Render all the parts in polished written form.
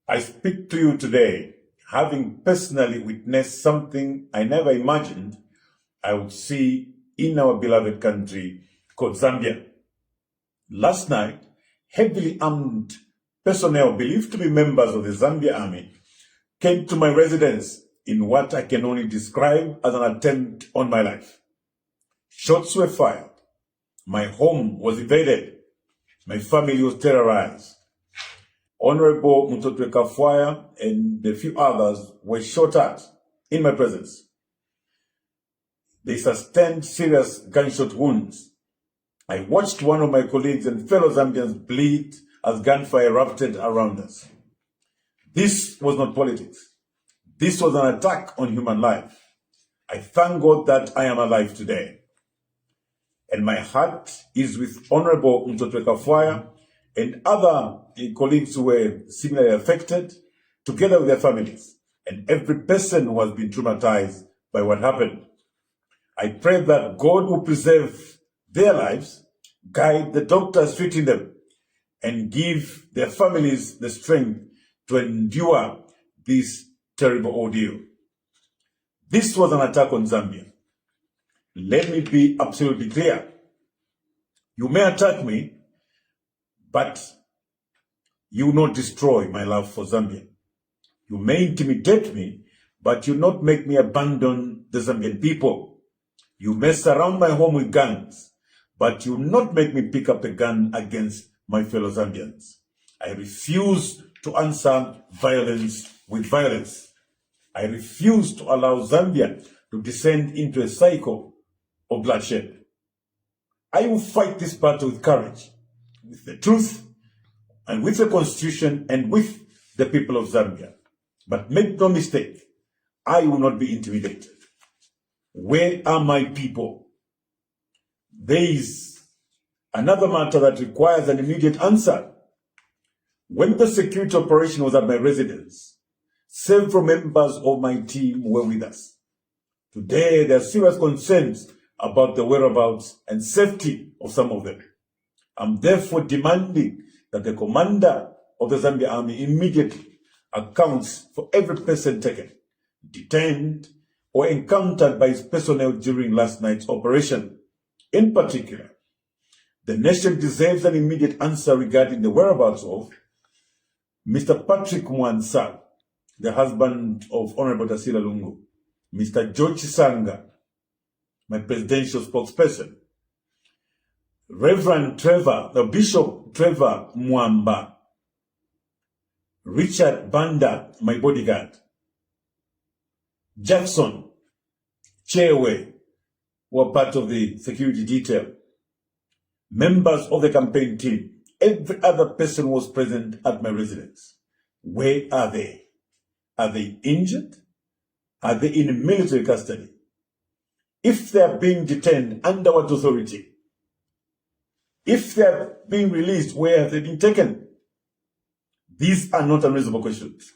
I speak to you today, having personally witnessed something I never imagined I would see in our beloved country called Zambia. Last night, heavily armed personnel believed to be members of the Zambia army came to my residence in what I can only describe as an attempt on my life. Shots were fired. My home was invaded. My family was terrorized. Honorable Mutotwe Kafwaya and a few others were shot at in my presence. They sustained serious gunshot wounds. I watched one of my colleagues and fellow Zambians bleed as gunfire erupted around us. This was not politics. This was an attack on human life. I thank God that I am alive today. And my heart is with Honorable Mutotwe Kafwaya and other colleagues who were similarly affected, together with their families, and every person who has been traumatized by what happened. I pray that God will preserve their lives, guide the doctors treating them, and give their families the strength to endure this terrible ordeal. This was an attack on Zambia. Let me be absolutely clear. You may attack me, but you will not destroy my love for Zambia. You may intimidate me, but you will not make me abandon the Zambian people. You may surround my home with guns, but you will not make me pick up a gun against my fellow Zambians. I refuse to answer violence with violence. I refuse to allow Zambia to descend into a cycle of bloodshed. I will fight this battle with courage, with the truth, and with the constitution, and with the people of Zambia. But make no mistake, I will not be intimidated. Where are my people? There is another matter that requires an immediate answer. When the security operation was at my residence, several members of my team were with us. Today, there are serious concerns about the whereabouts and safety of some of them. I'm therefore demanding that the commander of the Zambia Army immediately accounts for every person taken, detained, or encountered by his personnel during last night's operation. In particular, the nation deserves an immediate answer regarding the whereabouts of Mr. Patrick Mwansa, the husband of Honorable Tasila Lungu, Mr. George Sanga, my presidential spokesperson, Reverend Trevor, the Bishop Trevor Mwamba, Richard Banda, my bodyguard, Jackson, Chewe, were part of the security detail, members of the campaign team, every other person was present at my residence. Where are they? Are they injured? Are they in military custody? If they are being detained, under what authority? If they are being released, where have they been taken? These are not unreasonable questions.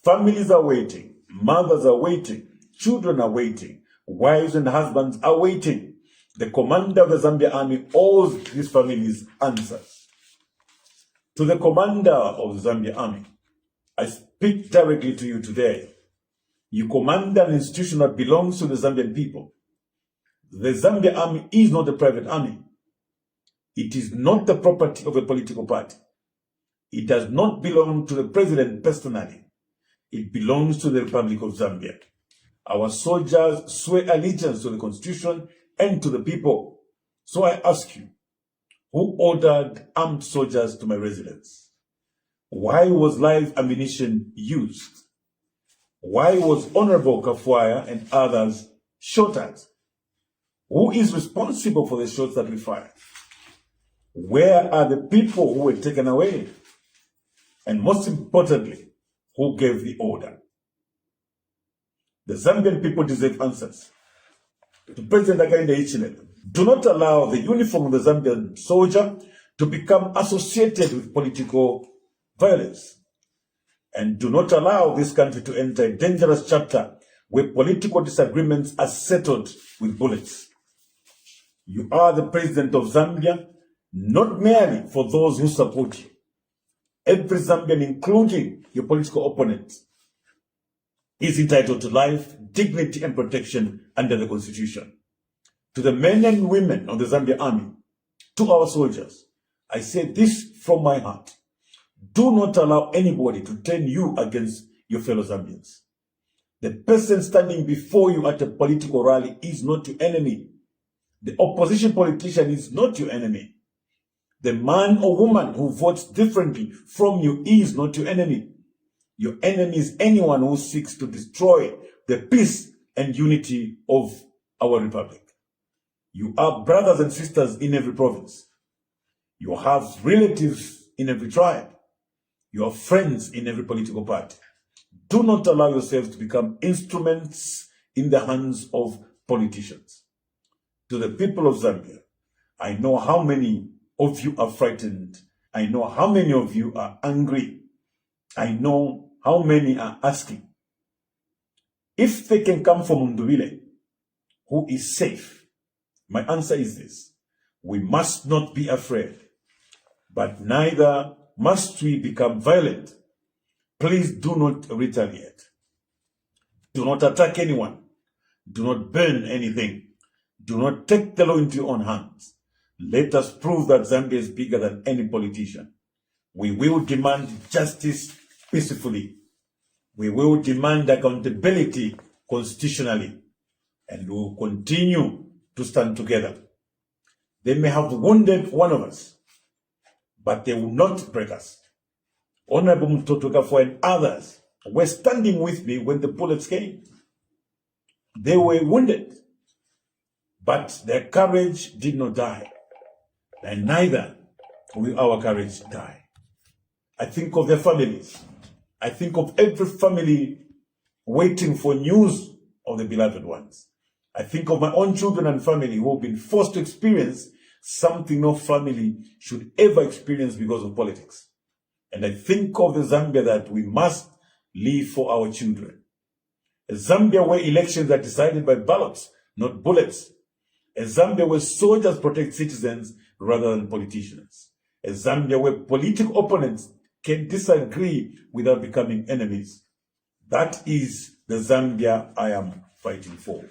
Families are waiting. Mothers are waiting. Children are waiting. Wives and husbands are waiting. The commander of the Zambia Army owes these families answers. To the commander of the Zambia Army, I speak directly to you today. You command an institution that belongs to the Zambian people. The Zambia Army is not a private army. It is not the property of a political party. It does not belong to the president personally. It belongs to the Republic of Zambia. Our soldiers swear allegiance to the constitution and to the people. So I ask you, who ordered armed soldiers to my residence? Why was live ammunition used? Why was Honorable Kafwaya and others shot at? Who is responsible for the shots that we fired? Where are the people who were taken away? And most importantly, who gave the order? The Zambian people deserve answers. To President Hakainde Hichilema, do not allow the uniform of the Zambian soldier to become associated with political violence. And do not allow this country to enter a dangerous chapter where political disagreements are settled with bullets. You are the president of Zambia, not merely for those who support you. Every Zambian, including your political opponents, is entitled to life, dignity, and protection under the Constitution. To the men and women of the Zambia Army, to our soldiers, I say this from my heart. Do not allow anybody to turn you against your fellow Zambians. The person standing before you at a political rally is not your enemy. The opposition politician is not your enemy. The man or woman who votes differently from you is not your enemy. Your enemy is anyone who seeks to destroy the peace and unity of our republic. You are brothers and sisters in every province. You have relatives in every tribe. You have friends in every political party. Do not allow yourselves to become instruments in the hands of politicians. To the people of Zambia, I know how many of you are frightened. I know how many of you are angry. I know how many are asking, if they can come from Mundubile, who is safe. My answer is this: we must not be afraid, but neither must we become violent. Please do not retaliate. Do not attack anyone. Do not burn anything. Do not take the law into your own hands. Let us prove that Zambia is bigger than any politician. We will demand justice peacefully. We will demand accountability constitutionally. And we will continue to stand together. They may have wounded one of us, but they will not break us. Honorable Mutotokafo and others were standing with me when the bullets came. They were wounded, but their courage did not die. And neither will our courage die. I think of their families. I think of every family waiting for news of the beloved ones. I think of my own children and family who have been forced to experience something no family should ever experience because of politics. And I think of the Zambia that we must leave for our children. A Zambia where elections are decided by ballots, not bullets. A Zambia where soldiers protect citizens rather than politicians. A Zambia where political opponents can disagree without becoming enemies. That is the Zambia I am fighting for.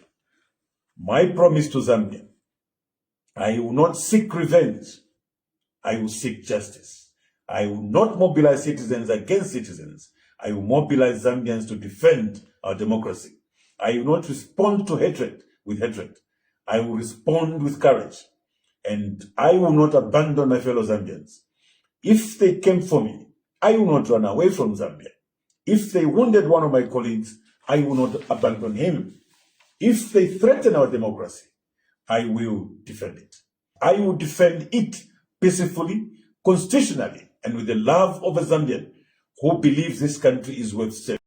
My promise to Zambia: I will not seek revenge. I will seek justice. I will not mobilize citizens against citizens. I will mobilize Zambians to defend our democracy. I will not respond to hatred with hatred. I will respond with courage. And I will not abandon my fellow Zambians. If they came for me, I will not run away from Zambia. If they wounded one of my colleagues, I will not abandon him. If they threaten our democracy, I will defend it. I will defend it peacefully, constitutionally, and with the love of a Zambian who believes this country is worth saving.